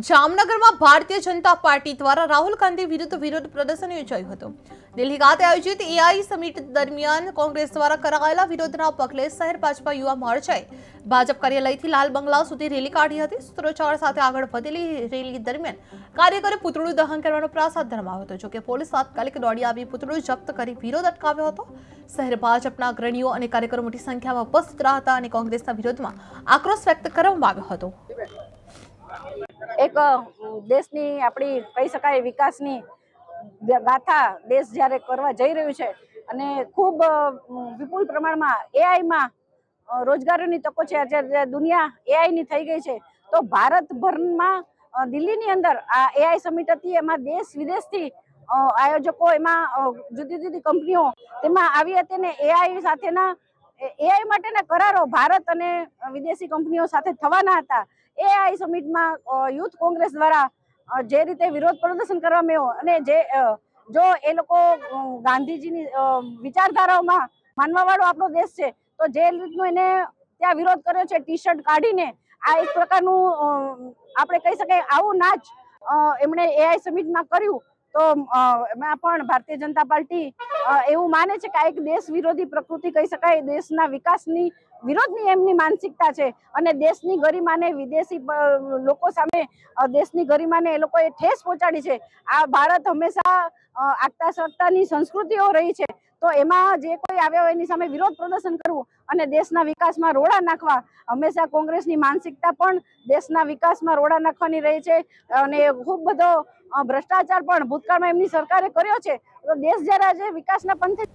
જામનગરમાં ભારતીય જનતા પાર્ટી દ્વારા રાહુલ ગાંધી વિરુદ્ધ વિરોધ પ્રદર્શન યોજાયું હતું। દિલ્હી ખાતે આયોજિત એઆઈ સમિટ દરમિયાન કોંગ્રેસ દ્વારા કરાયેલા વિરોધના પગલે શહેર ભાજપા યુવા મોરચાએ ભાજપ કાર્યાલયથી લાલ બંગલા સુધી રેલી કાઢી હતી। સૂત્રોચ્ચાર સાથે આગળ વધેલી રેલી દરમિયાન કાર્યકરે પૂતળું દહન કરવાનો પ્રયાસ હાથ ધરવામાં હતો, જોકે પોલીસ તાત્કાલિક દોડી આવી પૂતળું જપ્ત કરી વિરોધ અટકાવ્યો હતો। શહેર ભાજપના અગ્રણીઓ અને કાર્યકરો મોટી સંખ્યામાં ઉપસ્થિત રહ્યા હતા અને કોંગ્રેસના વિરોધમાં આક્રોશ વ્યક્ત કરવામાં આવ્યો હતો। એક દેશની આપણી કહી શકાય વિકાસની ગાથા દેશ જ્યારે કરવા જઈ રહ્યું છે અને ખૂબ વિપુલ પ્રમાણમાં એઆઈમાં રોજગારીની તકો છે। આજે દુનિયા એઆઈની થઈ ગઈ છે, તો ભારતભરમાં દિલ્હીની અંદર આ એઆઈ સમિટ હતી। એમાં દેશ વિદેશથી આયોજકો, એમાં જુદી જુદી કંપનીઓ તેમાં આવી હતી અને એઆઈ સાથેના એઆઈ માટેના કરારો ભારત અને વિદેશી કંપનીઓ સાથે થવાના હતા। એઆઈ સમિટમાં યુથ કોંગ્રેસ દ્વારા જે રીતે વિરોધ પ્રદર્શન કરવામાં આવ્યો અને જો એ લોકો ગાંધીજીની વિચારધારાઓમાં માનવાવાળો આપણો દેશ છે, તો જે રીતનું એને ત્યાં વિરોધ કર્યો છે ટી શર્ટ કાઢીને, આ એક પ્રકારનું આપણે કહી શકાય આવું નાચ એમણે એઆઈ સમિટમાં કર્યું। તો એમાં પણ ભારતીય જનતા પાર્ટી એવું માને છે કે આ એક દેશ વિરોધી પ્રકૃતિ કહી શકાય, દેશના વિકાસની વિરોધની એમની માનસિકતા છે અને દેશની ગરિમાને વિદેશી લોકો સામે દેશની ગરિમાને એ લોકોએ ઠેસ પહોંચાડી છે। આ ભારત હંમેશા આગતા સત્તાની સંસ્કૃતિઓ રહી છે, તો એમાં જે કોઈ આવ્યા હોય એની સામે વિરોધ પ્રદર્શન કરવું અને દેશના વિકાસમાં રોડા નાખવા, હંમેશા કોંગ્રેસની માનસિકતા પણ દેશના વિકાસમાં રોડા નાખવાની રહી છે અને ખૂબ બધો ભ્રષ્ટાચાર પણ ભૂતકાળમાં એમની સરકારે કર્યો છે। તો દેશ જ્યારે આજે વિકાસના પંથે